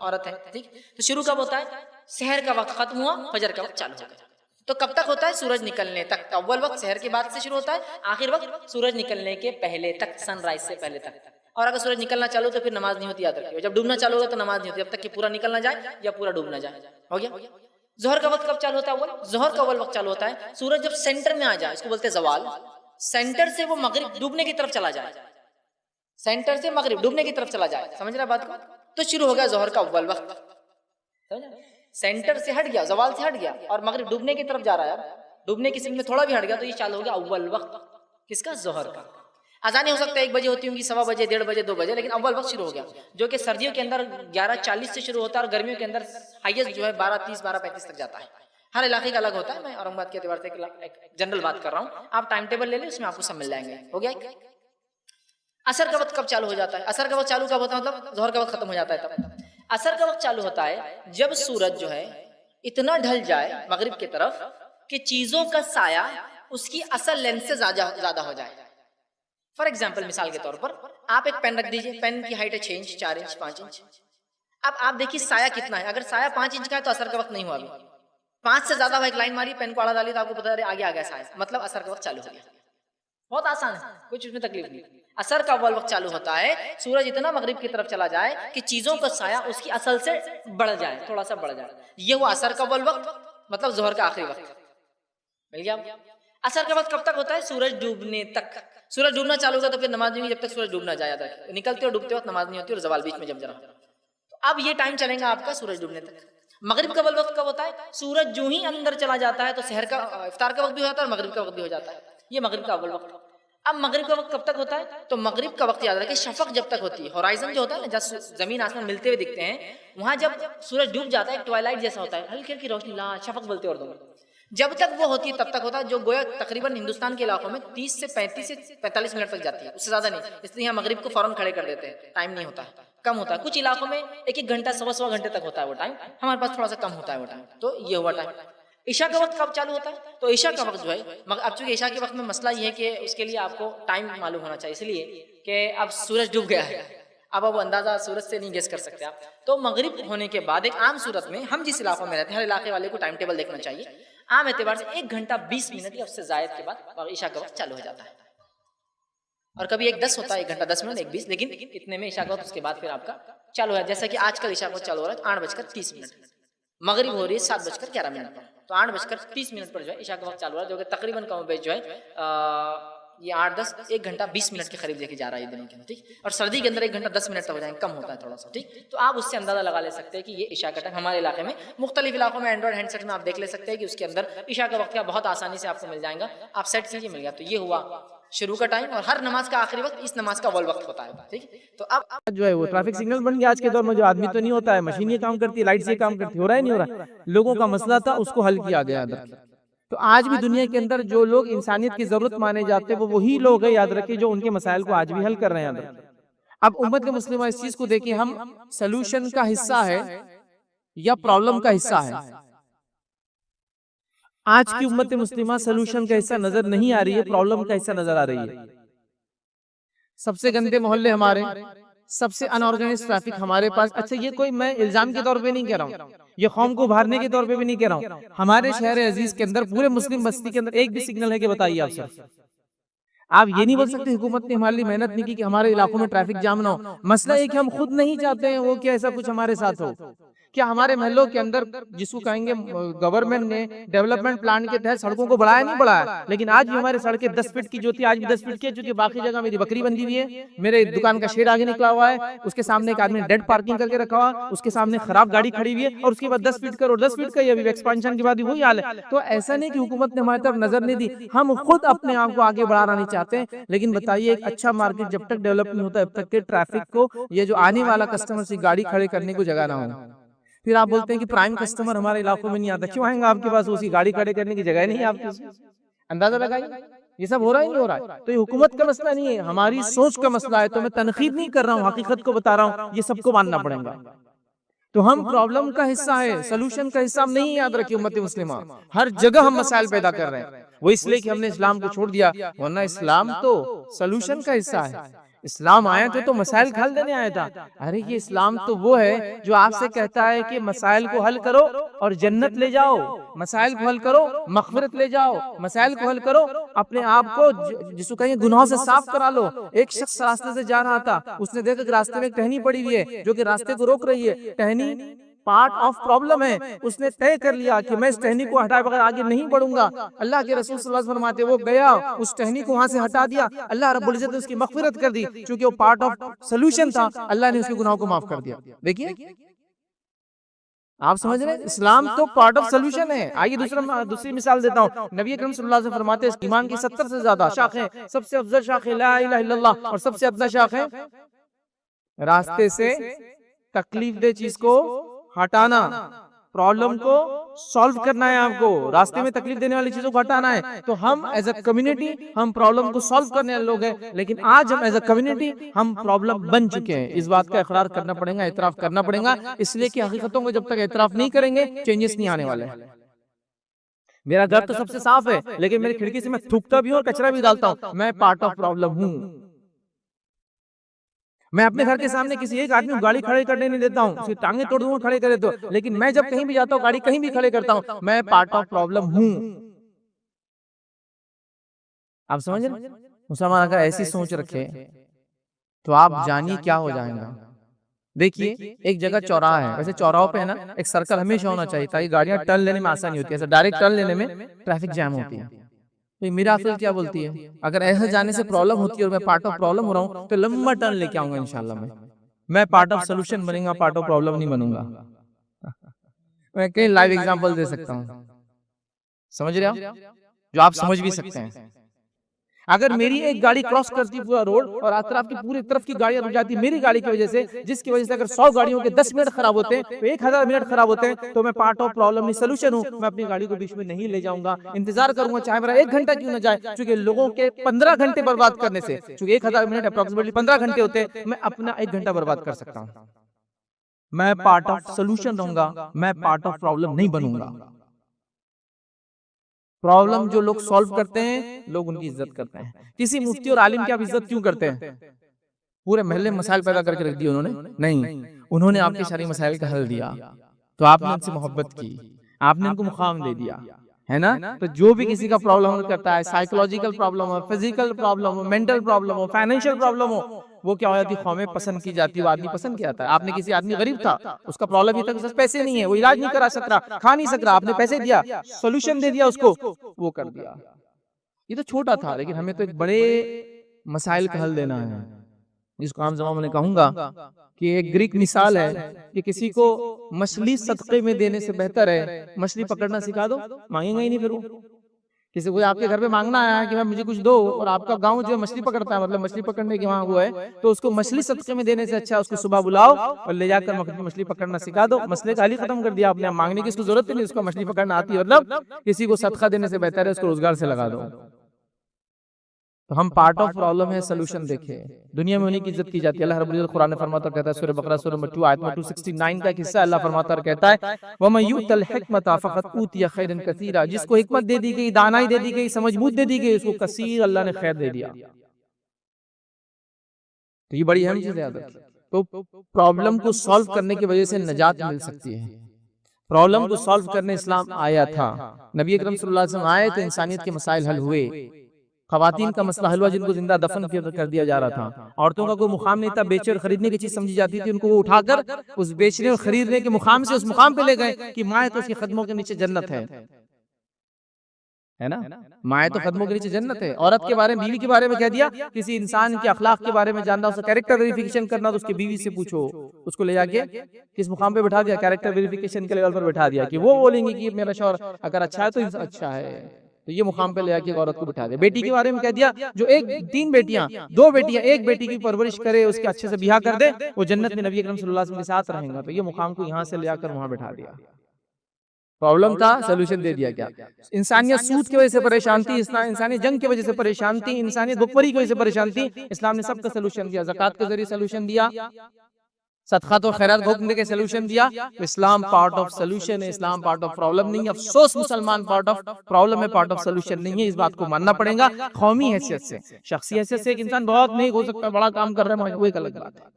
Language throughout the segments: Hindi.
औरत है, ठीक। तो शुरू कब होता है? सहर का वक्त खत्म हुआ, फजर का वक्त चालू हो गया। तो कब तक होता है? सूरज निकलने तक। तो अव्वल वक्त सहर के बाद से शुरू होता है, आखिर वक्त सूरज निकलने के पहले तक, सनराइज से पहले तक। और अगर सूरज निकलना चालू तो फिर नमाज नहीं होती, याद रखिए। जब डूबना चालू होगा तो नमाज नहीं होती, जब तक कि पूरा निकलना जाए या पूरा डूबना जाए। हो गया। जोहर का वक्त कब चालू होता है? अव्वल जोहर का अव्वल वक्त चालू होता है सूरज जब सेंटर में आ जाए, इसको बोलते हैं जवाल। सेंटर से वो मगरिब डूबने की तरफ चला जाए, सेंटर से मगरिब डूबने की तरफ चला जाए, समझ रहा बात को? तो शुरू हो गया जोहर का अव्वल वक्त। सेंटर से हट गया, जवाल से हट गया और मगरिब डूबने की तरफ जा रहा है, डूबने की सिमत में थोड़ा भी हट गया तो ये चालू हो गया अव्वल वक्त। किसका? जोहर का। अजानें हो सकता है 1 बजे होती होंगी, 1:15 बजे, 1:30 बजे, 2 बजे, लेकिन अव्वल वक्त शुरू हो गया, जो कि सर्दियों के अंदर 11:40 से शुरू होता है और गर्मियों के अंदर हाईएस्ट जो है 12:30, 12:35 तक जाता है। हर इलाके का अलग होता है। मैं औरंगाबाद के एतबार से एक जनरल बात कर रहा हूँ, आप टाइम टेबल ले लें, उसमें आपको सब मिल जाएंगे। हो गया। असर का वक्त कब चालू हो जाता है? असर का वक्त चालू कब होता है? मतलब जोहर का वक्त खत्म हो जाता है तब। असर का वक्त चालू होता है जब सूरज जो है इतना ढल जाए मगरिब की तरफ कि चीजों का साया उसकी असल लेंथ से ज्यादा हो जाए। फॉर एग्जाम्पल, मिसाल के तौर पर आप एक पेन रख दीजिए, पेन की हाइट है 6 इंच, 4 इंच, 5 इंच। अब आप देखिए साया कितना है। अगर साया 5 इंच का है तो असर का वक्त नहीं हुआ अभी। 5 से ज्यादा एक लाइन मारी, पेन को आड़ा डाली तो आपको पता आगे आ गया साया, मतलब असर का वक्त चालू हो गया। बहुत आसान है, कुछ उसमें तकलीफ नहीं। असर का अव्वल वक्त चालू होता है सूरज इतना मगरिब की तरफ चला जाए कि चीजों का साया उसकी असल से बढ़ जाए, थोड़ा सा बढ़ जाए। ये हुआ असर का अव्वल वक्त, मतलब जोहर का आखिरी वक्त। मिल गया। असर का वक्त कब तक होता है? सूरज डूबने तक। सूरज डूबना चालू होगा तो फिर नमाज नहीं, जब तक सूरज डूबना जाए। निकलते और डूबते वक्त नमाज नहीं होती और जवाल बीच में जब जरा। तो अब ये टाइम चलेगा आपका सूरज डूबने तक। मगरिब का अव्वल वक्त कब होता है? सूरज जो ही अंदर चला जाता है तो सहर का इफ्तार का वक्त भी होता है और मगरिब का वक्त भी हो जाता है। ये मगरिब का अव्वल वक्त। अब मगरिब का वक्त कब तक होता है? तो मगरिब का वक्त याद रखिए शफक जब तक होती है, होराइजन जो होता है ना, जब जमीन आसमान मिलते हुए दिखते हैं, वहां जब सूरज डूब जाता है एक ट्वाइलाइट जैसा होता है, हल्की हल्की रोशनी, लाल शफक बोलते हैं उर्दू में। जब तक वो होती है तब तक होता है, जो गोया तकरीबन हिंदुस्तान के इलाकों में 30 से 35 से 45 मिनट तक जाती है, उससे ज्यादा नहीं। इसलिए यहाँ मगरिब को फौरन खड़े कर देते हैं, टाइम नहीं होता है, कम होता है। कुछ इलाकों में 1-1 घंटा, 1.25 घंटे तक होता है वो टाइम, हमारे पास थोड़ा सा कम होता है वो टाइम। तो ये हुआ टाइम। ईशा का वक्त कब चालू होता है? तो ईशा का वक्त जो है, अब चूंकि ईशा के वक्त में मसला ये है कि उसके लिए आपको टाइम मालूम होना चाहिए, इसलिए कि अब सूरज डूब गया है, अब वो अंदाजा सूरज से नहीं गेस कर सकते आप। तो मगरिब होने के बाद एक आम सूरत में, हम जिस इलाकों में रहते हैं हर इलाके वाले को टाइम टेबल देखना चाहिए, आम एतबार से 1 घंटा 20 मिनट या उससे जायद के बाद ईशा का वक्त चालू हो जाता है। और कभी 1:10 होता है, 1 घंटा 10 मिनट, 1:20, लेकिन इतने में ईशा का वक्त उसके बाद फिर आपका चालू है। जैसा कि आजकल ईशा का वक्त चालू हो रहा है 8:30 मगरिब हो रही है 7:11 पर, तो 8:30 पर जो है ईशा का वक्त चालू है, जो कि तकरीबन कम बेच जो है ये 8-10 1 घंटा 20 मिनट के करीब लेके जा रहा है ये दिनों के अंदर, ठीक। और सर्दी के अंदर 1 घंटा 10 मिनट तक हो जाएंगे, कम होता है थोड़ा सा, ठीक। तो आप उससे अंदाजा लगा ले सकते हैं कि ये ईशा का टाइम हमारे इलाके में, मुख्तलिफ इलाकों में एंड्रॉइड हैंडसेट में आप देख ले सकते हैं कि उसके अंदर ईशा का वक्त क्या बहुत आसानी से आपको मिल जाएगा, आप सेट कीजिए, मिल गया। तो ये हुआ शुरू का टाइम, और हर नमाज का आखिरी वक्त इस नमाज का अव्वल वक्त होता है, ठीक। तो अब जो है वो ट्रैफिक सिग्नल बन गया आज के दौर में। जो आदमी तो नहीं होता है, मशीन ये काम करती है, लाइट से काम करती है, हो रहा है नहीं हो रहा। लोगों का मसला था, उसको हल किया गया। तो आज भी दुनिया के अंदर जो लोग इंसानियत की जरूरत माने जाते हैं वो वही लोग हैं, याद रखिए, जो उनके मसाइल को आज भी हल कर रहे हैं। अब उम्मत के मुस्लिम इस चीज को देखिए, हम सलूशन का हिस्सा है या प्रॉब्लम का हिस्सा है? आज की उम्मत मुस्लिमा सलूशन का हिस्सा नजर नहीं आ रही है, प्रॉब्लम का हिस्सा नजर आ रही है। सबसे गंदे मोहल्ले हमारे, सबसे अनऑर्गेनाइज्ड ट्रैफिक हमारे पास। अच्छा, ये कोई मैं इल्जाम के तौर पे नहीं कह रहा हूँ, ये कौम को उभारने के तौर पे भी नहीं कह रहा हूँ। हमारे शहर अजीज के अंदर, पूरे मुस्लिम बस्ती के अंदर एक भी सिग्नल है कि बताइए आप सर? आप ये नहीं बोल सकते हुकूमत ने हमारे लिए मेहनत नहीं की कि हमारे इलाकों में ट्रैफिक जाम ना हो। मसला है कि हम खुद नहीं चाहते हैं वो, क्या ऐसा कुछ हमारे साथ हो? क्या हमारे महलों के अंदर, जिसको कहेंगे गवर्नमेंट ने डेवलपमेंट प्लान के तहत सड़कों को बढ़ाया नहीं बढ़ाया, लेकिन आज भी हमारे सड़कें 10 फीट की जो थी आज भी 10 फीट की है, क्योंकि बाकी जगह मेरी बकरी बंधी हुई है, मेरे दुकान का शेड आगे निकला हुआ है, उसके सामने एक आदमी ने डेड पार्किंग करके रखा हुआ, उसके सामने खराब गाड़ी खड़ी हुई है, और उसके बाद 10 फीट का और 10 फीट का अभी एक्सपेंशन के बाद वही हाल है। तो ऐसा नहीं कि हुकूमत ने हमारी तरफ नजर नहीं दी, हम खुद अपने आप को आगे बढ़ाना नहीं चाहते। लेकिन बताइए, एक अच्छा मार्केट जब तक डेवलप नहीं होता तब तक के ट्रैफिक को, ये जो आने वाला कस्टमर से गाड़ी खड़े करने को जगह ना हो। फिर आप बोलते हैं कि प्राइम कस्टमर हमारे इलाकों में नहीं आता, क्यों आएंगे आपके पास? उसकी गाड़ी खड़े करने की जगह नहीं है आपके, अंदाजा लगाइए। ये सब हो रहा है नहीं हो रहा है? तो ये हुकूमत का मसला नहीं है, हमारी सोच का मसला है। तो मैं तनकीद नहीं कर रहा हूँ, हकीकत को बता रहा हूँ, ये सबको मानना पड़ेगा। तो हम प्रॉब्लम का हिस्सा है, सोल्यूशन का हिस्सा नहीं। याद रखिए उम्मत मुस्लिमा, हर जगह हम मसाइल पैदा कर रहे हैं, वो इसलिए कि हमने इस्लाम को छोड़ दिया, वरना इस्लाम तो सोल्यूशन का हिस्सा है। इस्लाम आया तो मसाइल का हल देने आया था। अरे ये इस्लाम तो वो है जो आपसे कहता है कि मसाइल को हल करो और जन्नत ले जाओ, मसाइल को हल करो मग़फ़िरत ले जाओ, मसाइल को हल करो अपने आप को जिसको कहेंगे गुनाहों से साफ करा लो। एक शख्स रास्ते से जा रहा था, उसने देखा कि रास्ते में एक टहनी पड़ी हुई है जो कि रास्ते को रोक रही है। टहनी पार्ट ऑफ प्रॉब्लम है। उसने तय कर लिया कि मैं इस टहनी को हटाए बगैर आगे नहीं बढ़ूंगा। अल्लाह के रसूल सल्लल्लाहु अलैहि वसल्लम फरमाते वो गया, उस टहनी को वहां से हटा दिया, अल्लाह रब्बुल इज्जत ने उसकी मग़फ़िरत कर दी, क्योंकि वो पार्ट ऑफ सोल्यूशन था। अल्लाह ने उसके गुनाहों को माफ कर दिया। देखिए आप समझ रहे हैं, इस्लाम तो पार्ट ऑफ सोल्यूशन है। आइए दूसरी मिसाल देता हूँ। नबी अकरम सल्लल्लाहु अलैहि वसल्लम फरमाते हैं ईमान की 70 से ज्यादा शाखें, सबसे अफजल शाख है ला इलाहा इल्लल्लाह और सबसे अदना शाख है रास्ते से तकलीफ दे चीज को हटाना, प्रॉब्लम को सॉल्व करना है। आपको रास्ते में तकलीफ देने वाली चीजों को हटाना है। तो हम एज अ कम्युनिटी हम प्रॉब्लम को सॉल्व करने वाले लोग हैं, लेकिन आज हम एज अ कम्युनिटी हम प्रॉब्लम बन चुके हैं। इस बात का इकरार करना पड़ेगा, एतराफ करना पड़ेगा, इसलिए कि हकीकतों को जब तक एतराफ नहीं करेंगे चेंजेस नहीं आने वाले। मेरा घर तो सबसे साफ है, लेकिन मेरी खिड़की से मैं थूकता भी हूँ और कचरा भी डालता हूँ, मैं पार्ट ऑफ प्रॉब्लम हूँ। मैं अपने घर के सामने किसी एक आदमी को गाड़ी खड़े करने नहीं देता हूँ, उसकी टांगे तोड़ दूंगा खड़े करे तो, लेकिन मैं जब कहीं भी जाता हूँ गाड़ी कहीं भी खड़े करता हूँ, मैं पार्ट ऑफ प्रॉब्लम हूँ। आप समझ रहे? मुसलमान अगर ऐसी सोच रखे तो आप जानिए क्या हो जाएगा। देखिए एक जगह चौराहा है, वैसे चौराहों पे है ना एक सर्कल हमेशा होना चाहिए ताकि गाड़ियां टर्न लेने में आसानी होती है। ऐसे डायरेक्ट टर्न लेने में ट्रैफिक जैम होती है। तो मेरा अफल क्या बोलती है, अगर ऐसे जाने से प्रॉब्लम होती है और मैं पार्ट ऑफ प्रॉब्लम हो रहा हूँ तो लंबा टर्न लेके आऊंगा इंशाल्लाह। मैं पार्ट ऑफ सोल्यूशन बनूंगा, पार्ट ऑफ प्रॉब्लम नहीं बनूंगा। मैं कई लाइव एग्जांपल दे सकता हूँ, समझ रहे आप, जो आप समझ भी सकते हैं। अगर मेरी एक गाड़ी क्रॉस करती पूरा रोड और अतराफ की पूरी तरफ की गाड़ियां रुक जाती मेरी गाड़ी की वजह से, जिसकी वजह से अगर 100 गाड़ियों के 10 मिनट खराब होते हैं तो 1000 मिनट खराब होते हैं, तो मैं पार्ट ऑफ प्रॉब्लम नहीं सोल्यूशन हूं। मैं अपनी गाड़ी को बीच में नहीं ले जाऊंगा, इंतजार करूंगा चाहे मेरा 1 घंटा क्यों ना जाए, क्योंकि लोगों के 15 घंटे बर्बाद करने से, क्योंकि 1000 मिनट अप्रोक्सीमेटली 15 घंटे होते हैं, मैं अपना 1 घंटा बर्बाद कर सकता हूँ। मैं पार्ट ऑफ सोल्यूशन रहूंगा, मैं पार्ट ऑफ प्रॉब्लम नहीं बनूंगा। प्रॉब्लम जो लोग सॉल्व करते हैं लोग उनकी इज्जत करते हैं। किसी मुफ्ती और आलिम की आप इज्जत क्यों करते हैं? पूरे महल्ले में मसाइल पैदा करके रख दिए उन्होंने? नहीं, उन्होंने आपके सारे मसाइल का हल दिया तो आपने उनसे मोहब्बत की, आपने उनको मुकाम दे दिया, है ना। तो जो भी किसी का प्रॉब्लम करता है, साइकोलॉजिकल प्रॉब्लम हो, फिजिकल प्रॉब्लम हो, मेंटल प्रॉब्लम हो, फाइनेंशियल प्रॉब्लम हो, वो क्या हो जाती है, कौमें पसंद की जाती है, वो आदमी पसंद किया जाता है। आपने किसी आदमी गरीब था, उसका प्रॉब्लम ये था कि पैसे नहीं है, वो इलाज नहीं करा सक रहा, खा नहीं सक रहा, आपने पैसे दिया, सोल्यूशन दे दिया उसको, वो कर दिया। ये तो छोटा था, लेकिन हमें तो एक बड़े मसाइल का हल देना है, जिसको आम जमाने में कहूंगा कि एक ग्रीक मिसाल है कि किसी को मछली सदके में देने से बेहतर है मछली पकड़ना सिखा दो, मांगेगा ही नहीं। फिर वो किसी को आपके घर पे मांगना आया है कि भाई मुझे कुछ दो, और आपका गांव जो मछली पकड़ता है, मतलब मछली पकड़ने के वहां वो है, तो उसको मछली सदके में देने से अच्छा उसको सुबह बुलाओ और ले जाकर मछली पकड़ना सिखा दो। मसले का हल ही खत्म कर दिया आपने। मांगने की इसको जरूरत ही नहीं, उसको मछली पकड़ना आती है, मतलब किसी को सदका देने से बेहतर है उसको रोजगार से लगा दो। तो हम पार्ट ऑफ प्रॉब्लम है, सोल्यूशन देखे। दुनिया में उन्हीं की इज्जत की जाती है। अल्लाह रब्बुल इज्जत कुरान में फरमाता कहता है, सूरह बकरा सूरह नंबर 2 आयत नंबर 269 का हिस्सा अल्लाह फरमाता कहता है, वमन युतल हिकमता फक़द ऊतिया खैरन कसीरा, जिसको हिकमत दे दी गई, दानाई दे दी गई, समझबूझ दे दी गई, उसको कसीर अल्लाह ने खैर दे दिया। तो ये बड़ी अहम चीज है। तो प्रॉब्लम को सॉल्व करने की वजह से निजात मिल सकती है। प्रॉब्लम को सॉल्व करने इस्लाम आया था, नबी अकरम सल्लल्लाहु अलैहि वसल्लम आए तो इंसानियत के मसाइल हल हुए। खवातीन का मसला हल हुआ, जिनको जिंदा दफन कर दिया जा रहा था। औरतों का कोई मुकाम नहीं था, बेचे और खरीदने की चीज समझी जाती थी, उनको वो उठाकर उस बेचने और खरीदने के मुकाम से उस मुकाम पे ले गए कि माए तो उसके कदमों के नीचे जन्नत है ना। माए तो कदमों के नीचे जन्नत है। औरत के बारे में, बीवी के बारे में कह दिया, किसी इंसान के अखलाक के बारे में जानना, उसका कैरेक्टर वेरिफिकेशन करना तो उसकी बीवी से पूछो। उसको ले जाके किस मुकाम पे बैठा दिया, कैरेक्टर वेरिफिकेशन के लेवल पर बैठा दिया कि वो बोलेंगे कि मेरा शौहर अगर अच्छा है तो अच्छा है, तो ये मुकाम पे ले आके औरत को बिठा दे। बेटी के बारे में कह दिया, जो 3 बेटियां, 2 बेटियां, एक बेटी की परवरिश करे, उसके अच्छे से बियाह कर दे, वो जन्नत में नबी अकरम सल्लल्लाहु अलैहि वसल्लम के साथ रहेगा। तो ये मुकाम को यहाँ से ले आकर वहां बिठा दिया। प्रॉब्लम था, सोल्यूशन दे दिया। क्या इंसानियत सूद की वजह से परेशान थी, इंसानियत जंग की वजह से परेशान थी, इंसानियत भुखमरी की वजह से परेशान थी, इस्लाम ने सबका सोल्यूशन दिया। ज़कात के जरिए सोल्यूशन दिया, सदक़ात और खैरात को हुक्म के सोल्यूशन दिया, तो इस्लाम पार्ट ऑफ सोल्यूशन है, इस्लाम पार्ट ऑफ प्रॉब्लम नहीं है। अफसोस मुसलमान पार्ट ऑफ प्रॉब्लम है, पार्ट ऑफ सोल्यूशन नहीं है। इस बात को मानना पड़ेगा। कौमी हैसियत से, शख्सी हैसियत से एक इंसान बहुत नेक हो सकता है, बड़ा काम कर रहा है, वो एक अलग बात है।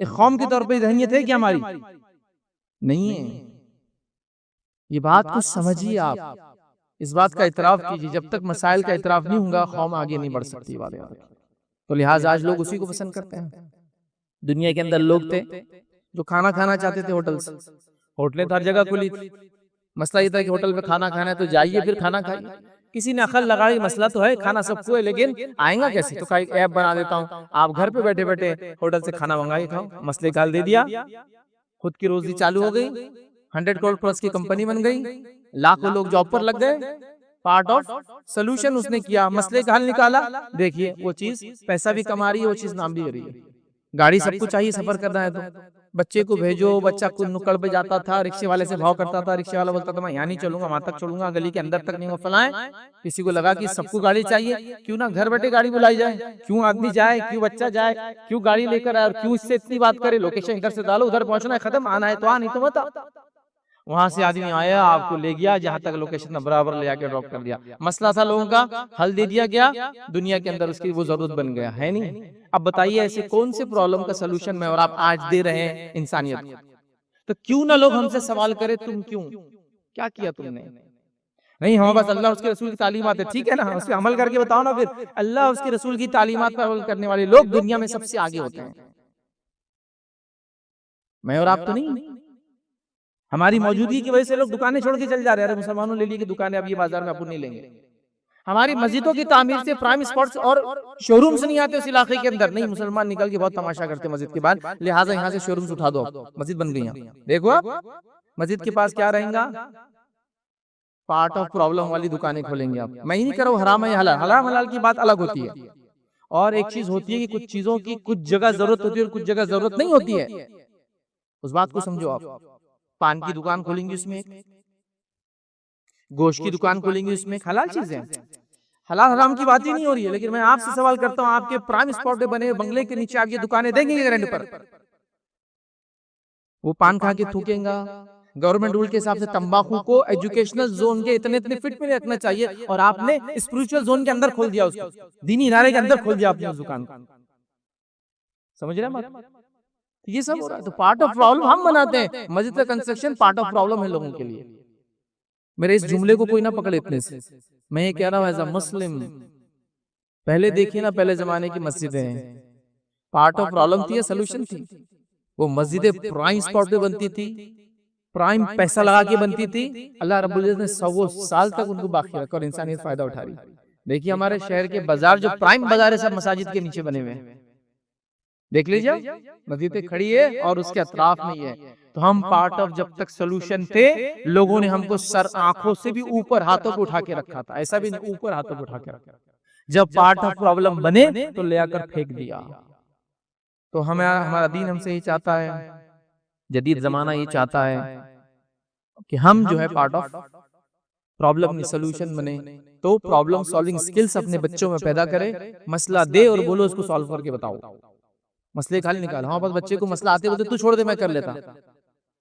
एक कौम के तौर पर जहनियत है क्या हमारी? नहीं है। ये बात को समझिए आप, इस बात का इतराफ कीजिए। जब तक मसाइल का इतराफ नहीं होगा, कौम आगे नहीं बढ़ सकती। बात तो लिहाजा आज लोग उसी को पसंद करते हैं। दुनिया के अंदर लोग थे जो खाना खाना चाहते थे होटल से, होटलें हर जगह खुली थी। मसला ये था कि होटल में खाना खाना है तो जाइए फिर खाना खाइए। किसी ने अकल लगाई, मसला तो है खाना सबको है, लेकिन आएगा कैसे? तो कहा ऐप बना देता हूँ, आप घर पे बैठे बैठे होटल से खाना मंगा के खाओ। मसले का हल दे दिया, खुद की रोजी चालू हो गई, 100 करोड़ प्लस की कंपनी बन गई, लाखों लोग जॉब पर लग गए। पार्ट ऑफ सोल्यूशन उसने किया, मसले का हल निकाला। देखिए वो चीज पैसा भी कमा रही है, वो चीज नाम भी कर रही है। गाड़ी सबको चाहिए सफर करना है तो बच्चे को भेजो, बच्चा खुद नुक्कड़ पे जाता था, रिक्शे वाले से भाव करता था, रिक्शे वाला बोलता था मैं यहाँ नहीं चलूंगा, वहां तक चलूंगा, गली के अंदर तक नहीं हो फलाएं। किसी को लगा कि सबको गाड़ी चाहिए, क्यों ना घर बैठे गाड़ी बुलाई जाए, क्यों आदमी जाए, क्यों बच्चा जाए, क्यों गाड़ी लेकर आए, और क्यों इससे इतनी बात करे, लोकेशन इधर से डालो, उधर पहुंचना है, खत्म, आना है तो आ, नहीं तो मत। वहां से आदमी आया, आपको ले गया जहां तक लोकेशन बराबर ले आके ड्रॉप कर दिया। मसला था लोगों का, हल दे दिया गया, दुनिया के अंदर उसकी वो जरूरत बन गया है नहीं। अब बताइए ऐसे कौन से प्रॉब्लम का सोल्यूशन मैं और आप आज दे रहे हैं इंसानियत को? तो क्यों ना लोग हमसे सवाल करें, तुम क्यों, क्या किया तुमने? नहीं हमारे पास अल्लाह उसके रसूल की तालीमात है, ठीक है ना, उस पर अमल करके बताओ ना। फिर अल्लाह उसके रसूल की तालीमात पर अमल करने वाले लोग दुनिया में सबसे आगे होते हैं, मैं और आप तो नहीं। हमारी मौजूदगी की वजह से लोग दुकानें छोड़ के चल जा रहे हैं। अरे मुसलमानों ले ली कि दुकानें अब ये बाजार में अपन नहीं लेंगे। हमारी मस्जिदों की तामीर से प्राइम स्पॉट्स और शोरूम्स नहीं आते उस इलाके के अंदर। नहीं, मुसलमान निकल के बहुत तमाशा करते मस्जिद के बाद, लिहाजा यहाँ से शोरूम्स उठा दो, मस्जिद बन गई। देखो आप मस्जिद के पास क्या रहेगा, पार्ट ऑफ प्रॉब्लम वाली दुकानें खोलेंगे आप। मैं ही नहीं कर रहा हूँ हराम है हलाल, हराम हलाल की बात अलग होती है। और एक चीज होती है कि कुछ चीजों की कुछ जगह जरूरत होती है और कुछ जगह जरूरत नहीं होती है, उस बात को समझो आप। पान की दुकान खोलेंगे उसमें, गोश्त की दुकान खोलेंगे उसमें, हलाल चीजें, हलाल हराम की बात ही नहीं हो रही है। लेकिन मैं आपसे सवाल करता हूँ, आपके प्राइम स्पॉट पे बने बंगले के नीचे आप ये दुकानें देंगे रेंट पर, वो पान खा के थूकेंगा। गवर्नमेंट रूल के हिसाब से तंबाकू को एजुकेशनल जोन के इतने इतने फिट में रखना चाहिए, और आपने स्पिरिचुअल जोन के अंदर खोल दिया उसको, दीनी इदारे के अंदर खोल दिया आपने उस दुकान को। समझ रहे हैं? ये सब हो रहा है। तो पार्ट ऑफ प्रॉब्लम हम बनाते हैं, मस्जिद का कंस्ट्रक्शन पार्ट ऑफ प्रॉब्लम है लोगों के लिए। मेरे इस जुमले को कोई ना पकड़े इतने से, मैं ये कह रहा हूँ एज अ मुस्लिम, पहले देखिए ना, पहले जमाने की मस्जिदें पार्ट ऑफ प्रॉब्लम थी या सोल्यूशन थी? वो मस्जिदें प्राइम स्पॉट पे बनती थी, प्राइम पैसा लगा के बनती थी। अल्लाह रब्बुल इज्जत ने 100 साल तक उनको बाकी रखा और इंसानियत फायदा उठा रही। देखिए हमारे शहर के बाजार, जो प्राइम बाजार है, सब मसाजिद के नीचे बने हुए हैं। देख लीजिए, मस्जिदें खड़ी है और उसके अतराफ में है। तो हम पार्ट ऑफ, जब तक सोल्यूशन थे, लोगों ने हमको सर आंखों से भी ऊपर हाथों को उठा के रखा था, ऐसा भी नहीं, ऊपर हाथों को उठा के रखा। जब पार्ट ऑफ प्रॉब्लम बने तो ले आकर फेंक दिया। तो हमें, हमारा दीन हमसे ही चाहता है, जदीद जमाना ये चाहता है कि हम जो है पार्ट ऑफ प्रॉब्लम में सोल्यूशन बने। तो प्रॉब्लम सॉल्विंग स्किल्स अपने बच्चों में पैदा करें, मसला दे और बोलो उसको सॉल्व करके बताओ, मसले का हल निकालो। हाँ बस बच्चे को मसला आते होते तू छोड़ दे मैं कर लेता,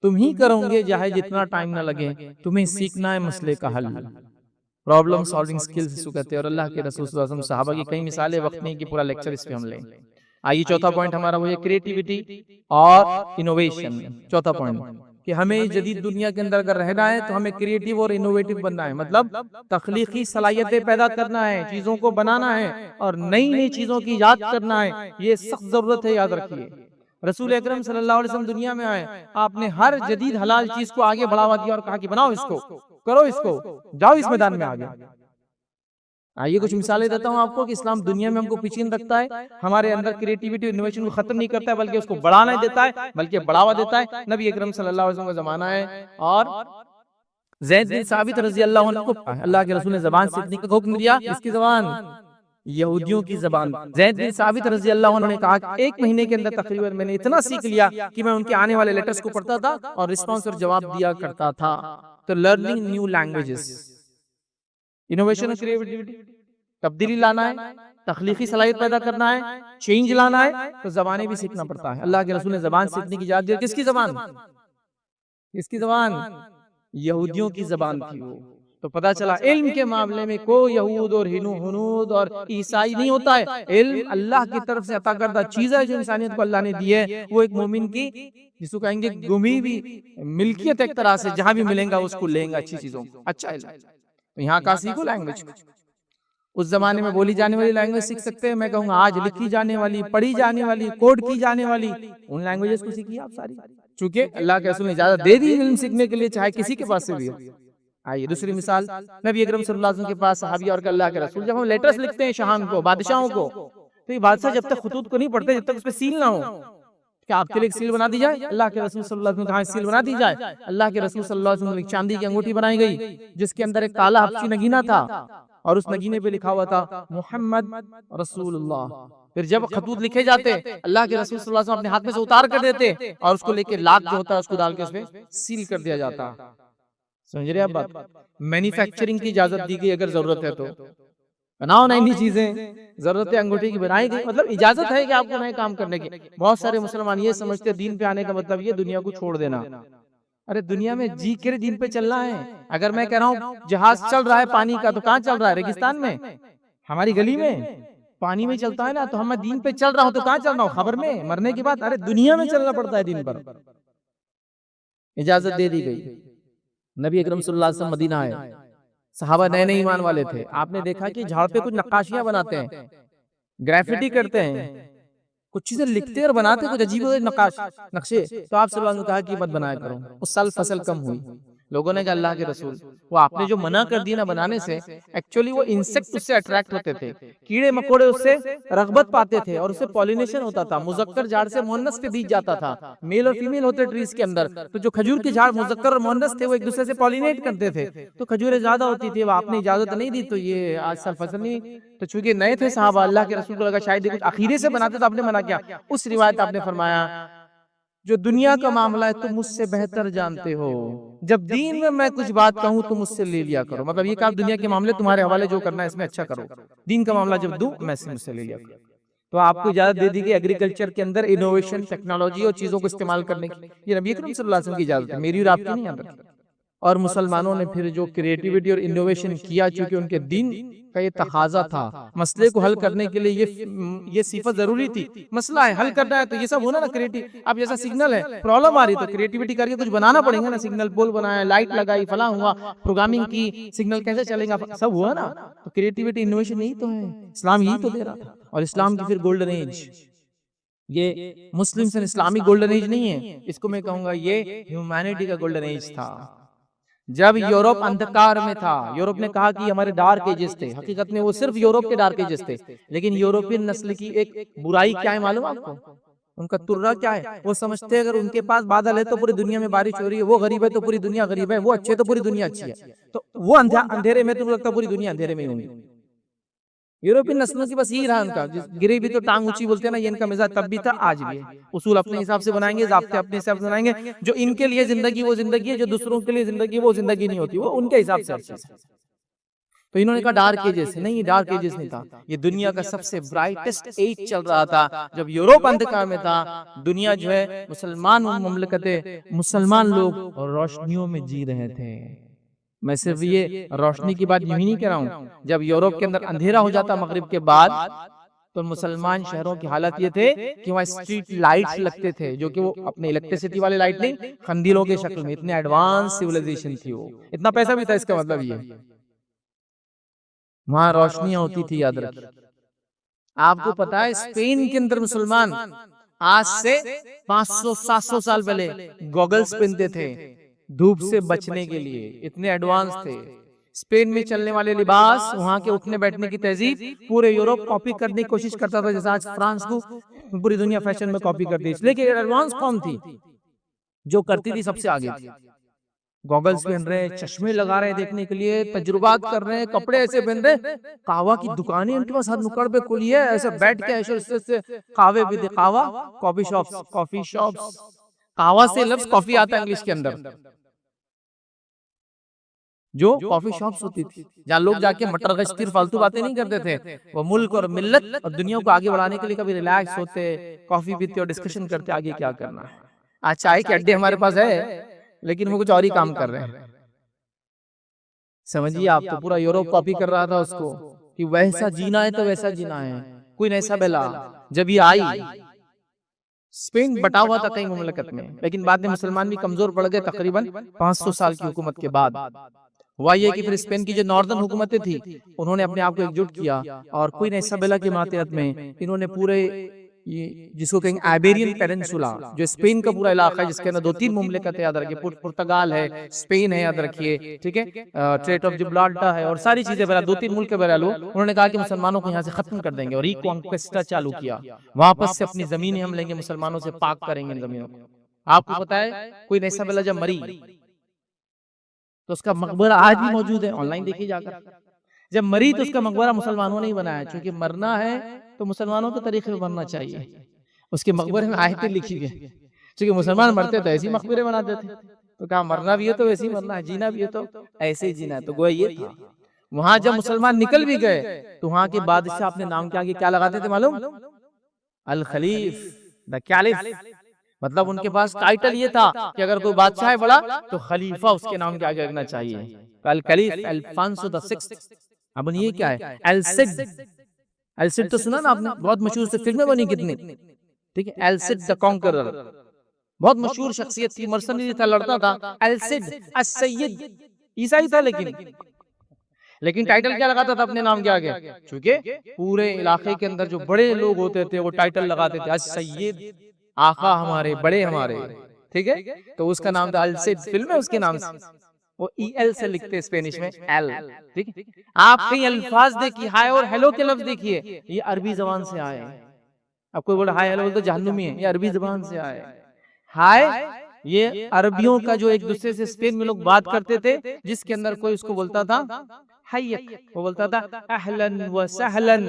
तुम ही करोगे, चाहे जितना टाइम ना लगे, तुम्हें सीखना है मसले का हल, प्रॉब्लम सॉल्विंग स्किल्स इसको कहते हैं। और अल्लाह के रसूल सल्लल्लाहु अलैहि वसल्लम, सहाबा की कई मिसालें, वक्त नहीं कि पूरा लेक्चर इस पे हम लें। आइए चौथा पॉइंट हमारा वो है क्रिएटिविटी और इनोवेशन। चौथा पॉइंट कि हमें जदीद दुनिया के अंदर अगर रहना है तो हमें क्रिएटिव और इनोवेटिव बनना है, मतलब तख्लीकी सलाहियतें पैदा करना है, चीजों को बनाना है और नई नई चीजों की याद करना है। ये सख्त जरूरत है, याद रखिए। रसूल अकरम सल्लल्लाहु अलैहि वसल्लम दुनिया में आए, आपने हर जदीद हलाल चीज को आगे बढ़ावा दिया और कहा कि बनाओ इसको, करो इसको, जाओ इस मैदान में आगे। आइए कुछ मिसालें देता हूँ आपको कि इस्लाम दुनिया में हमको पीछे रखता है, हमारे अंदर क्रिएटिविटी इनोवेशन को खत्म नहीं करता है, बल्कि उसको बढ़ाना देता है, बल्कि बढ़ावा देता है। नबी अकरम सल्लल्लाहु अलैहि वसल्लम का जमाना है और ज़ैद बिन साबित रज़ी अल्लाह अन्हु को अल्लाह के रसूल ने ज़बान सीखने का हुक्म दिया। इसकी ज़बान यहूदियों की ज़बान। ज़ैद बिन साबित रज़ी अल्लाह अन्हु ने कहा कि 1 महीने के अंदर तकरीबन मैंने इतना सीख लिया कि मैं उनके आने वाले लेटर्स को पढ़ता था और रिस्पॉन्स और जवाब दिया करता था। तो लर्निंग न्यू लैंग्वेजेस, इनोवेशन और क्रिएटिविटी, तब्दीली लाना है, तख्लीकी सलाहियत पैदा करना है, चेंज लाना है, तो जबानें भी सीखना पड़ता है। अल्लाह के रसूल ने जबान सीखने की इजाजत दी। किसकी जबान? किसकी जबान? यहूदियों की जबान थी वो। तो पता चला इल्म के मामले में कोई यहूद और हुनूद और ईसाई नहीं होता है। इल्म अल्लाह की तरफ से अता करदा चीज है जो इंसानियत को अल्लाह ने दी है। वो एक मोमिन की जिसको कहेंगे गुमी भी मिल्कियत एक तरह से, जहां भी मिलेगा उसको लेंगे अच्छी चीजों को, अच्छा इल्म। तो यहाँ का सीखो लैंग्वेज। उस जमाने में बोली जाने वाली लैंग्वेज सीख सकते हैं। मैं कहूँगा आज लिखी जाने वाली, पढ़ी जाने वाली, कोड की जाने वाली उन लैंग्वेजेस को सीखिए आप सारी, चूंकि अल्लाह के रसूल ने इजाजत दे दी इल्म सीखने के लिए, चाहे किसी के पास से भी हो। आइए दूसरी मिसाल, नबी अकरम सल्लल्लाहु अलैहि वसल्लम के पास सहाबी और अल्लाह के रसूल, जब हम लेटर्स लिखते हैं शाहान को, बादशाहों को, तो ये बादशाह जब तक खुतूत को नहीं पढ़ते जब तक उस पर सील ना हो, क्या आपके लिए एक सील बना दी जाए? अल्लाह के रसूल सल्लल्लाहु अलैहि वसल्लम ने कहा सील बना दी जाए। अल्लाह के रसूल सल्लल्लाहु अलैहि वसल्लम की चांदी की अंगूठी बनाई गई जिसके अंदर एक काला हबशी नगीना था और उस नगीने पे लिखा हुआ था मोहम्मद रसूलुल्लाह। फिर जब खतूत लिखे जाते अल्लाह के रसूल सल्लल्लाहु अलैहि वसल्लम अपने हाथ में से उतार कर देते और उसको लेके लाख जो होता है उसको डाल के उसमें सील कर दिया जाता। समझ रहे आप बात? मैन्युफैक्चरिंग की इजाजत दी गई, अगर जरूरत है तो बनाओ नई नई चीजें, जरूरत है अंगूठी की बनाई गई, मतलब इजाजत है कि आपको नए काम करने की। बहुत सारे मुसलमान ये समझते हैं दीन पे आने का मतलब ये दुनिया को छोड़ देना। अरे दुनिया में जी के दीन पे चलना है। अगर मैं कह रहा हूँ जहाज चल रहा है पानी का, तो कहाँ चल रहा है? रेगिस्तान में, हमारी गली में पानी में चलता है ना। तो हम दीन पे चल रहा हूँ तो कहाँ चल रहा हूँ? खबर में, मरने के बाद। अरे दुनिया में चलना पड़ता है दीन पर, इजाजत दे दी गई। नबी अकरम सल्लल्लाहु अलैहि वसल्लम मदीना आए, सहाबा नए नए ईमान वाले थे। आपने देखा कि झाड़ पे कुछ नक्काशियां बनाते हैं, ग्राफिटी करते हैं, कुछ चीजें लिखते और बनाते कुछ अजीब नक्शे। तो आप सल्लल्लाहु अलैहि वसल्लम ने कहा कि मत बनाया करो। उस साल फसल कम हुई। लोगों ने कहा अल्लाह के रसूल वो आपने जो मना कर दिया ना बनाने से, एक्चुअली वो इंसेक्ट उससे अट्रैक्ट होते थे, कीड़े मकोड़े उससे रगबत पाते थे और उससे पॉलिनेशन होता था। मुजक्कर झाड़ से मुअन्नस के बीज जाता था, मेल और फीमेल होते ट्रीज के अंदर। तो जो खजूर के झाड़ मुजक्कर और मुअन्नस थे वो एक दूसरे से पॉलिनेट करते थे, तो खजूरें ज्यादा होती थी। आपने इजाजत नहीं दी तो ये आज साल फसल नहीं। तो चूंकि नए थे साहब, अल्लाह के रसूल को लगा शायद कुछ अखीरे से बनाते तो आपने मना किया। उस रिवायत आपने फरमाया जो दुनिया का मामला है तुम मुझसे बेहतर जानते हो, जब दीन में मैं कुछ बात कहूँ तो मुझसे ले लिया करो। मतलब ये कहा दुनिया के मामले तुम्हारे हवाले जो करना है इसमें अच्छा करो, दीन का मामला जब दूं मैं मुझसे ले लिया करो। तो आपको इजाजत दे दी गई एग्रीकल्चर के अंदर इनोवेशन, टेक्नोलॉजी और चीजों को इस्तेमाल करने की। ये नबी अकरम सल्लल्लाहु अलैहि वसल्लम की इजाजत है, मेरी और आपकी नहीं है। और मुसलमानों ने फिर जो क्रिएटिविटी और इनोवेशन किया, चूंकि उनके दीन का ये तकाजा था, मसले को हल करने के लिए ये सिफत जरूरी थी। मसला है हल करना है तो ये सब होना ना क्रिएटिव। अब जैसा सिग्नल है प्रॉब्लम आ रही तो क्रिएटिविटी करके कुछ बनाना पड़ेगा ना। सिग्नल पोल बनाया, लाइट लगाई, फला हुआ, प्रोग्रामिंग की, सिग्नल कैसे चलेगा, सब हुआ ना। तो क्रिएटिविटी इनोवेशन यही तो है, इस्लाम यही तो दे रहा था। और इस्लाम की फिर गोल्डन एज, ये Muslims and Islamic golden age नहीं है, इसको मैं कहूंगा ये ह्यूमैनिटी का गोल्डन एज था। जब यूरोप अंधकार में था, यूरोप ने कहा कि हमारे डार्क एजेस थे, हकीकत में वो सिर्फ यूरोप के डार्क एजेस थे। लेकिन यूरोपियन नस्ल की एक बुराई क्या है मालूम आपको? उनका तुर्रा क्या है? वो समझते हैं अगर उनके पास बादल है तो पूरी दुनिया में बारिश हो रही है, वो गरीब है तो पूरी दुनिया गरीब है, वो अच्छे तो पूरी दुनिया अच्छी है। तो वो अंधेरे में, तुम लगता पूरी दुनिया अंधेरे में होंगी। यूरोपियन नस्लों की बस यही रहा उनका, गिरे भी तो टांग ऊंची बोलते हैं ना, ये इनका मिजाज तब भी था आज भी है। उसूल अपने हिसाब से बनाएंगे, ज़ाब्ते अपने हिसाब से बनाएंगे। जो इनके लिए जिंदगी वो जिंदगी है, जो दूसरों के लिए जिंदगी वो जिंदगी नहीं होती, वो उनके हिसाब से हर चीज। तो इन्होंने कहा डार्क एजेस नहीं, डार्क एजेस नहीं था, ये दुनिया का सबसे ब्राइटेस्ट एज चल रहा था जब यूरोप अंधकार में था। दुनिया जो है मुसलमान मुमलकतें, मुसलमान लोग रोशनियों में जी रहे थे। मैं सिर्फ ये रोशनी की बात यूं ही नहीं कह रहा हूँ, जब यूरोप के अंदर अंधेरा हो जाता मगरिब के बाद, तो मुसलमान शहरों की हालत ये थे कि वहाँ स्ट्रीट लाइट्स लगते थे, जो कि वो अपने इलेक्ट्रिसिटी वाले लाइट नहीं, खंडीलों के शक्ल में। इतने एडवांस सिविलाइजेशन थी वो, इतना पैसा भी था, इसका मतलब ये वहां रोशनियां होती थी। याद रखिए, आपको पता है स्पेन के अंदर मुसलमान आज से 500-700 साल पहले गॉगल्स पहनते थे धूप से बचने के लिए, इतने एडवांस थे। स्पेन में चलने वाले लिबास, वहां के उठने बैठने की तहजीब पूरे यूरोप कॉपी करने की कोशिश करता था, जैसे आज फ्रांस को पूरी दुनिया फैशन में कॉपी करती है। लेकिन एडवांस कौन थी जो करती थी सबसे आगे थी। गॉगल्स पहन रहे, चश्मे लगा रहे देखने के लिए, तजुर्बात कर रहे हैं, कपड़े ऐसे पहन रहे, कहवा की दुकानें उनके पास हर नुक्कड़ पे खुली है, ऐसे बैठ के ऐसे कहवे भी, कहवा कॉफी शॉप्स, कहवा से लफ्ज कॉफी आता है इंग्लिश के अंदर। जो कॉफी शॉप्स होती थी, जहाँ लोग जाके मटर गश्ती फालतू बातें नहीं करते थे, वो मुल्क और मिल्लत और दुनिया को आगे बढ़ाने के लिए कभी रिलैक्स होते, कॉफी पीते और डिस्कशन करते आगे क्या करना है। आज चाय के अड्डे हमारे पास है, लेकिन वो कुछ और ही काम कर रहे हैं। समझिए, आप तो पूरा यूरोप कॉपी कर रहा था उसको कि वैसा जीना है तो वैसा जीना है, कोई ऐसा बेला। जब ये आई, स्पेन बटा हुआ था कई मुमलकत में, लेकिन बाद में मुसलमान भी कमजोर पड़ गए। तकरीबन 500 साल की हुकूमत के बाद हुआ ये कि फिर स्पेन की जो नॉर्दर्न हुकूमतें थी, उन्होंने अपने आप को एकजुट किया और क्वीन इसाबेला के मातहत में इन्होंने पूरे ये जिसको कहेंगे आइबेरियन पेनिनसुला, जो स्पेन का पूरा इलाका है, जिसके अंदर 2-3 मुमलिकत याद रखिए, पुर्तगाल है, स्पेन है याद रखिए, ठीक है, स्ट्रेट ऑफ जिब्राल्टर है और सारी चीजें बहरहाल 2-3 मुल्क के बहरहाल उन्होंने कहा कि मुसलमानों को यहाँ से खत्म कर देंगे और रिकॉन्क्वेस्ट चालू किया। वापस से अपनी जमीनें हम लेंगे, मुसलमानों से पाक करेंगे इन जमीनों को। आपको पता है क्वीन इसाबेला जब मरी तो उसका मकबरा आज भी मौजूद है, ऑनलाइन देखिए जाकर। जब मरी तो उसका मकबरा मुसलमानों ने ही बनाया, क्योंकि मरना है तो मुसलमानों के तरीके में मरना चाहिए। उसके मकबरे में आयतें लिखी गई, क्योंकि मुसलमान मरते तो ऐसे ही मकबरे बनाते थे, तो कहा मरना भी है तो वैसे ही मरना है, जीना भी है तो ऐसे ही जीना है। तो गोया ये था। वहां जब मुसलमान निकल भी गए तो वहां के बादशाह अपने नाम के आगे क्या लगाते थे मालूम? अल खलीफ, द कैलिफ। मतलब उनके पास टाइटल ये था कि अगर कोई बादशाह है बड़ा तो खलीफा उसके नाम के आगे रखना चाहिए। अल खलीफ अल्फांसो द सिक्स्थ। अब ये क्या है? एल्सिड। एल्सिड तो सुना ना आपने, बहुत मशहूर से फिल्में बनी कितनी, ठीक है। एल्सिड द कॉन्करर बहुत मशहूर शख्सियत थी, मर्सनरी था, लड़ता था। एल्सिड अस्सय्यद, ईसाई था, लेकिन टाइटल क्या लगाता था अपने नाम के आगे? क्योंकि पूरे इलाके के अंदर जो बड़े लोग होते थे वो टाइटल लगाते थे, अस्सय्यद, आका हमारे, बड़े हमारे, ठीक है। तो उसका नाम था एल्सिड, फिल्म है उसके नाम से, वो EL से लिखते हैं स्पेनिश में, एल, ठीक है। आप कई अल्फाज देखिए, हाय और हेलो के लफ्ज देखिए, ये अरबी जबान से आए। अब कोई बोला हाय हेलो तो जहन्नुमी है, ये अरबी जबान से आए। हाय ये अरबियों का जो एक दूसरे से स्पेन में लोग बात करते थे, जिसके अंदर कोई उसको बोलता था हय्यक, वो बोलता था अहलन व सहलन,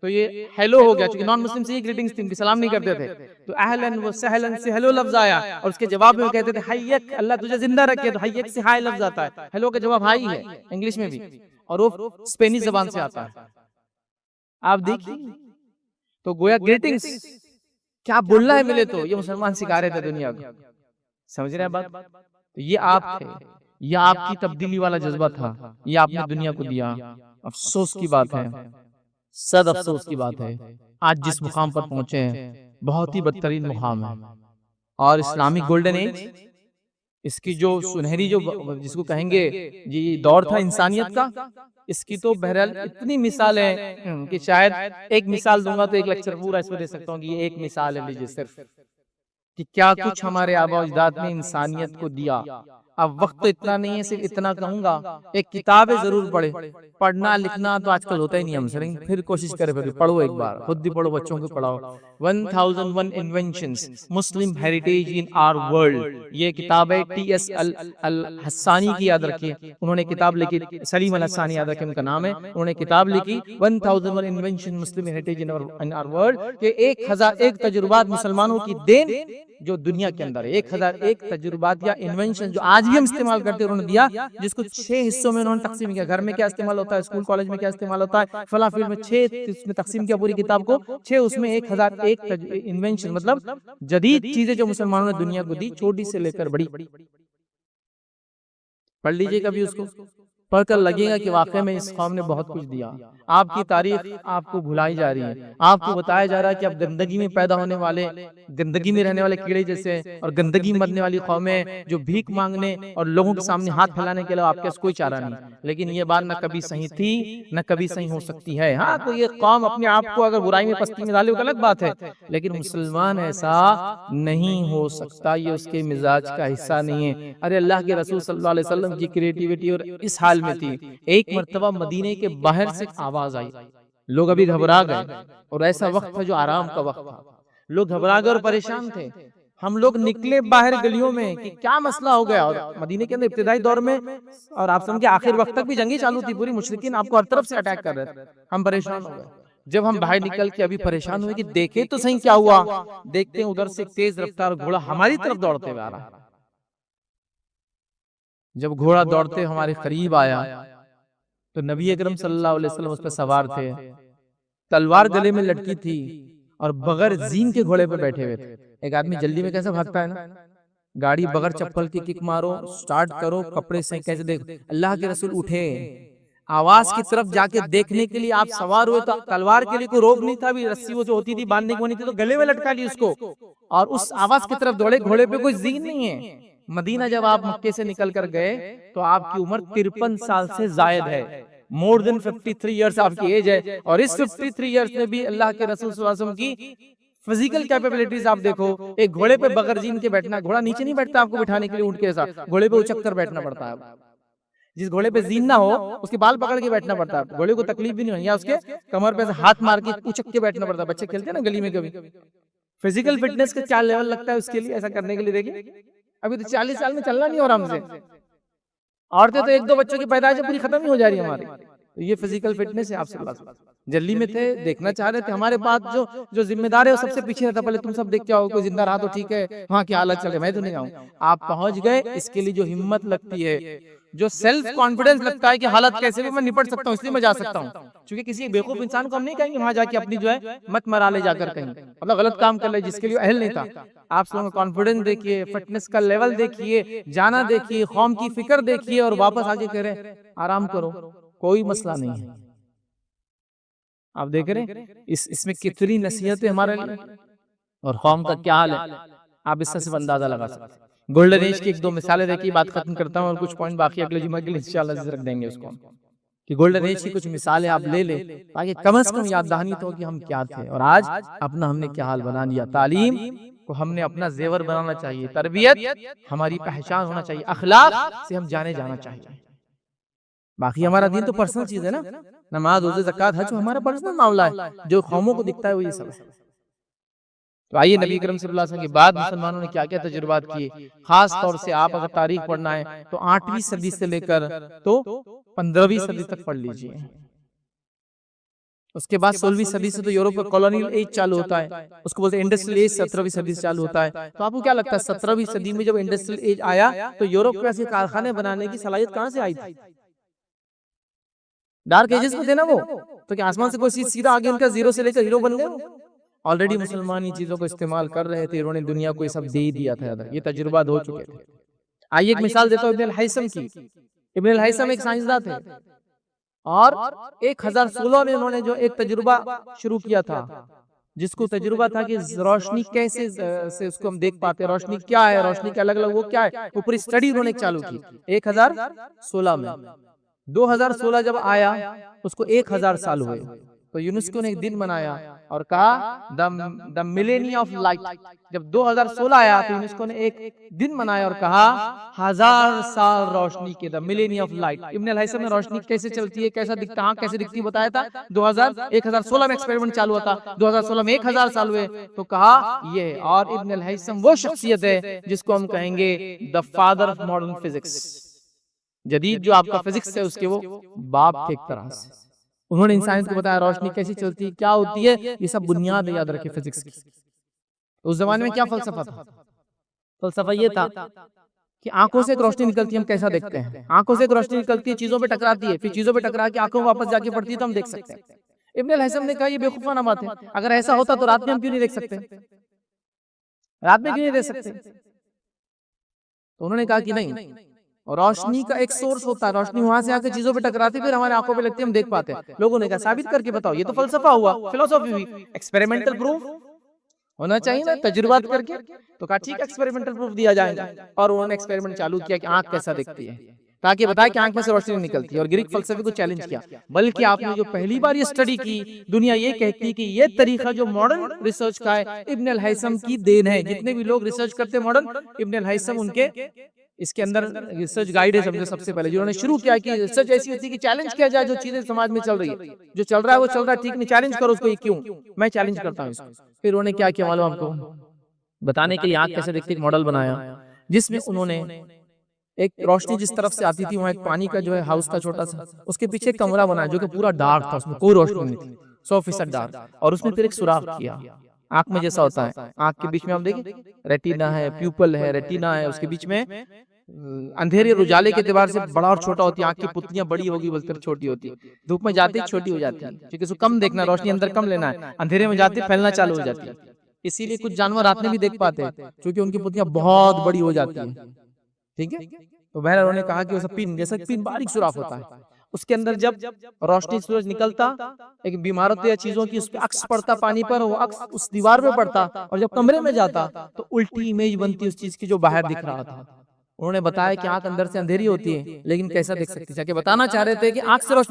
तो ये हेलो हो गया, क्योंकि नॉन मुस्लिम से ये ग्रीटिंग्स थी, सलाम नहीं करते थे। तो अहलन व सहलन से हेलो लफ्ज आया और उसके जवाब में वो कहते थे हय्यक, अल्लाह तुझे जिंदा रखे, तो हय्यक से हाय लफ्ज आता है। हेलो का जवाब हाई है इंग्लिश में भी, और वो स्पेनिश जबान से आता है। आप देखिए, तो गोया ग्रीटिंग्स क्या बोलना है मिले तो ये मुसलमान सिखा रहे थे दुनिया को। समझ रहे हैं बात? तो ये आप थे, ये आपकी तब्दीली वाला जज्बा था, ये आपने दुनिया को दिया। अफसोस की बात है, सद अफसोस की बात है, आज जिस मुकाम पर पहुंचे हैं बहुत ही बदतरीन मुकाम है। और इस्लामिक गोल्डन एज, इसकी जो सुनहरी जो जिसको कहेंगे ये दौर था इंसानियत का, इसकी तो बहरहाल इतनी मिसाल है कि शायद एक मिसाल दूंगा तो एक लेक्चर पूरा इसमें दे सकता हूँ कि ये एक मिसाल है, लीजिए सिर्फ, कि क्या कुछ हमारे आबा अजदाद ने इंसानियत को दिया। अब वक्त तो इतना नहीं है, सिर्फ इतना कहूंगा, एक किताब है जरूर पढ़े। पढ़ना लिखना तो आजकल होता ही नहीं हमसे, लेकिन फिर कोशिश करें, फिर पढ़ो एक बार, खुद भी पढ़ो, बच्चों को पढ़ाओ। 1001 inventions Muslim heritage in our world, ये किताब है TS अल हस्सानी की, याद रखिए। उन्होंने किताब लिखी, सलीम अल हस्सानी याद रखिए उनका नाम है। उन्होंने किताब लिखी 1001 invention Muslim heritage in our world, के 1001 तजुर्बात मुसलमानों की देन जो दुनिया के अंदर है। 1001 तजुर्बात या इन्वेंशन जो आज भी हम इस्तेमाल करते हैं, उन्होंने दिया, जिसको 6 हिस्सों में उन्होंने तकसीम किया। घर में क्या इस्तेमाल होता है, स्कूल कॉलेज में क्या इस्तेमाल होता है, फला फील्ड में 6 इसमें तकसीम किया पूरी किताब को। 6 उसमें 1001 इन्वेंशन, मतलब जदीद चीजें जो मुसलमानों ने दुनिया को दी, छोटी से लेकर बड़ी। पढ़ लीजिए कभी उसको, पढ़कर लगेगा कि वाकई में इस कौम ने बहुत कुछ दिया। आपकी तारीख आपको भुलाई जा रही है, आपको बताया जा रहा है कि अब गंदगी में पैदा होने वाले, गंदगी में रहने वाले कीड़े जैसे और गंदगी में मरने वाली कौमें जो भीख मांगने और लोगों के सामने हाथ फैलाने के अलावा आपके पास कोई चारा नहीं। लेकिन ये बात न कभी सही थी न कभी सही हो सकती है। हाँ, तो ये कौम अपने आप को अगर बुराई में पस्ती में डाले वो गलत बात है, लेकिन मुसलमान ऐसा नहीं हो सकता, ये उसके मिजाज का हिस्सा नहीं है। अरे अल्लाह के रसूल सल्लल्लाहु अलैहि वसल्लम की क्रिएटिविटी और इस हाल में थी। एक मर्तबा मदीने के बाहर से आवाज आई, लोग अभी घबरा गए, और ऐसा वक्त था जो आराम का वक्त था, लोग घबरा गए और परेशान थे। हम लोग निकले बाहर गलियों में कि क्या मसला हो गया। और मदीने के अंदर इब्तिदाई दौर में और आप समझे आखिर वक्त तक भी जंगी चालू थी, पूरी मुशरिकीन आपको हर तरफ से अटैक कर रहे थे। हम परेशान हो गए। जब हम बाहर निकल के अभी परेशान हुए कि देखे तो सही क्या हुआ, देखते हैं उधर से तेज रफ्तार घोड़ा हमारी तरफ दौड़ते हुए आ रहा है। जब घोड़ा दौड़ते हमारे करीब आया तो नबी अकरम सल्लल्लाहु अलैहि वसल्लम उस पर सवार थे, तलवार गले में लटकी थी और बगैर जीन के घोड़े पे बैठे हुए थे। एक आदमी जल्दी में कैसे भागता है ना, गाड़ी बगैर चप्पल की किक मारो, स्टार्ट करो, कपड़े से कैसे देख, अल्लाह के रसूल उठे, आवाज की तरफ जाके देखने के लिए आप सवार हुए, तो तलवार के लिए कोई रोक नहीं था, भी रस्सी वो जो होती थी बांधने की वो नहीं थी, तो गले में लटका ली उसको और उस आवाज की तरफ दौड़े। घोड़े पे कोई जीन नहीं है। मदीना जब आप मक्के से निकल कर गए तो आपकी उम्र 53 साल से जायद है, मोर देन 53 इयर्स आपकी एज है। और इस 53 इयर्स में भी अल्लाह के रसूल सल्लल्लाहु अलैहि वसल्लम की फिजिकल कैपेबिलिटीज आप देखो। एक घोड़े पे बगैर जीन के बैठना, घोड़ा नीचे नहीं बैठता आपको बिठाने के लिए ऊंट के साथ, घोड़े पे उचक कर बैठना पड़ता है। जिस घोड़े पे जीन ना हो उसके बाल पकड़ के बैठना पड़ता है, घोड़े को तकलीफ भी नहीं हो, या उसके कमर पे हाथ मार के उचक के बैठना पड़ता है। बच्चे खेलते हैं ना गली में, कभी फिजिकल फिटनेस का क्या लेवल लगता है उसके लिए, ऐसा करने के लिए। देखिए अभी तो 40 साल में चलना नहीं हो रहा हमसे, औरतें तो 1-2 बच्चों की पैदाइश पूरी खत्म ही हो जा रही है हमारी। तो ये फिजिकल फिटनेस है। आप सब जल्दी में थे, देखना चाह रहे थे, हमारे पास जो जिम्मेदार है वो सबसे पीछे रहता, पहले तुम सब देख के आओ, कोई जिंदा रहा तो ठीक है, वहाँ की हालत चल रही, मैं तो नहीं आऊँ। आप पहुंच गए, इसके लिए जो हिम्मत लगती है, जो सेल्फ कॉन्फिडेंस लगता है कि हालत कैसे भी मैं निपट सकता हूँ, इसलिए मैं जा सकता हूँ। क्योंकि किसी बेवकूफ इंसान को हम नहीं कहेंगे वहां जाके अपनी जो है मत मरा ले जाकर कहीं, मतलब गलत काम कर ले जिसके लिए अहल नहीं था। आप लोगों का कॉन्फिडेंस देखिए, फिटनेस का लेवल देखिए, जाना देखिए, कौम की फिक्र देखिए, और वापस आके कह रहे आराम करो, कोई मसला नहीं है। आप देख रहे इसमें कितनी नसीहत है हमारे लिए, और कौम का क्या हाल है, आप इससे सिर्फ अंदाजा लगा सकते हैं। गोल्डन एज की 1-2 मिसालें देखिए, बात खत्म करता हूँ, और कुछ पॉइंट बाकी अगले जुम्मे के लिए इंशाल्लाह रख देंगे उसको, कि गोल्डन एज की कुछ मिसालें आप ले ले, ताकि कम से कम याद दहानी तो कि हम क्या थे और आज अपना हमने क्या हाल बना लिया। तालीम को हमने अपना जेवर बनाना चाहिए, तरबियत हमारी पहचान होना चाहिए, अखलाक से हम जाने जाना चाहिए। बाकी हमारा दिन तो पर्सनल चीज है ना, नमाज, रोजे, ज़कात, हज हमारा पर्सनल मामला है, जो कौमों को दिखता है वो ये सब है। तो आइए नबी करीम सल्लल्लाहु अलैहि वसल्लम के बाद मुसलमानों ने क्या क्या तजुर्बात किए। खास तौर से आप अगर तारीख पढ़ना है तो 8वीं सदी से लेकर तो 15वीं सदी तक पढ़ लीजिए। उसके बाद 16वीं सदी से तो यूरोप का कॉलोनियल एज चालू होता है, उसको बोलते हैं इंडस्ट्रियल एज। 17वीं सदी से चालू होता है। तो आपको क्या लगता है 17वीं सदी में जब इंडस्ट्रियल एज आया तो यूरोप में ऐसे कारखाने बनाने की सलाहियत कहां से आई थी? डार्क एजेस में थे ना वो, तो क्या आसमान से कोई चीज सीधा आगे उनका जीरो से लेकर हीरो बन गए? ऑलरेडी मुसलमान इन चीजों को इस्तेमाल कर रहे थे, उन्होंने दुनिया को ये सब दे ही दिया था, ये तजुर्बा हो चुके थे। आइए एक मिसाल देता हूँ इब्न अल-हैसम की। इब्न अल-हैसम एक साइंसदान थे और 1016 में उन्होंने जो एक तजुर्बा शुरू किया था, जिसको तजुर्बा था कि रोशनी कैसे से उसको हम देख पाते हैं, रोशनी क्या है, रोशनी के अलग अलग वो क्या है, वो पूरी स्टडी उन्होंने चालू की 1016 में। 2016 जब आया उसको 1000 साल हुए, तो यूनेस्को ने एक दिन मनाया और कहा द मिलेनियम ऑफ लाइट। जब 2016 आया तो यूनेस्को ने एक दिन मनाया और कहा 1000 साल रोशनी के, द मिलेनियम ऑफ लाइट। इब्न अल-हैसम ने रोशनी कैसे चलती है, कैसा दिखता है, कैसे दिखती है बताया था। 1016 में एक्सपेरिमेंट चालू हुआ था, 2016 में 1000 साल हुए तो कहा ये। और इब्न अल-हैसम वो शख्सियत है जिसको हम कहेंगे the father of modern physics. जदीद जो आपका फिजिक्स है उसके वो बाप थे एक तरह से। उन्होंने इंसानियत को बताया रोशनी कैसी चलती है, क्या होती है, ये सब बुनियाद याद रखे फिजिक्स की। उस जमाने में क्या फलसफा था? फलसफा ये था कि आंखों से एक रोशनी निकलती है, हम कैसा देखते हैं, आंखों से एक रोशनी निकलती है, चीजों पे टकराती है, फिर चीजों पे टकरा के आंखों में वापस जाके पड़ती है तो हम देख सकते हैं। इब्न अल-हैसम ने कहा ये बेवकूफाना बात है, अगर ऐसा होता तो रात में हम क्यों नहीं देख सकते, रात में क्यों नहीं देख सकते? तो उन्होंने कहा कि नहीं, और रोशनी का एक सोर्स होता है, रोशनी वहां से आकर चीजों पे टकराती फिर हमारे आंखों पे लगती है, हम देख पाते हैं। लोगों ने कहा साबित करके बताओ, ये तो फलसफा हुआ, फिलोसॉफी हुई, एक्सपेरिमेंटल प्रूफ होना चाहिए ना, तजुर्बात करके। तो कहा ठीक है एक्सपेरिमेंटल प्रूफ दिया जाएगा, और उन्होंने एक्सपेरिमेंट चालू किया कि आंख कैसा दिखती है, ताकि बताया कि आंख में से रोशनी निकलती है, और ग्रीक फलसफे को चैलेंज किया। बल्कि आपने जो पहली बार ये स्टडी की, दुनिया ये कहती है कि ये तरीका जो मॉडर्न रिसर्च का है इब्न अल-हैसम की देन है। जितने भी लोग रिसर्च करते हैं मॉडर्न, इब्न अल-हैसम उनके इसके अंदर रिसर्च गाइड है समझो, सबसे पहले जिन्होंने शुरू किया कि रिसर्च ऐसी होती है कि चैलेंज किया जाए जो चीजें समाज में चल रही है, जो चल रहा है वो चल रहा है, ठीक नहीं, चैलेंज करो उसको, ये क्यों, मैं चैलेंज करता हूँ इसको। फिर उन्होंने क्या किया मालूम आपको, बताने के लिए आंख कैसे दिखती है मॉडल बनाया, जिसमें उन्होंने एक रोशनी जिस तरफ से आती थी वहां एक पानी का जो है हाउस था छोटा सा, उसके पीछे एक कमरा बना जो कि पूरा डार्क था, उसमें कोई रोशनी नहीं थी, 100% डार्क, और उसमें फिर एक सुराख किया आंख में जैसा होता है, आंख के बीच में आप देखिए रेटिना है, प्यूपल है, रेटिना है, उसके बीच में अंधेरे और उजाले के एतबार से बड़ा और छोटा होती है, आंख की पुतलियां बड़ी होगी बोलते छोटी होती है, धूप में जाती छोटी हो जाती है, क्योंकि उसको कम देखना, रोशनी अंदर कम लेना है, अंधेरे में जाती फैलना चालू हो जाती है। इसीलिए कुछ जानवर रात में भी देख पाते हैं, क्योंकि उनकी पुतलियां बहुत बड़ी हो जाती है। ठीक है, तो बहरहाल उन्होंने कहा कि वो पिन जैसा पिन बारीक सुराख होता है, उसके अंदर जब रोशनी सूरज निकलता, एक बीमार होती है चीजों की, उस पर अक्स पड़ता पानी पर, वो अक्स उस दीवार पे पड़ता, और जब कमरे में जाता तो उल्टी इमेज बनती उस चीज की जो बाहर दिख रहा था। उन्होंने बताया कि आंख अंदर से अंधेरी होती है, लेकिन कैसा देख सकती है, बताना चाह रहे थे कि आंख से रोशनी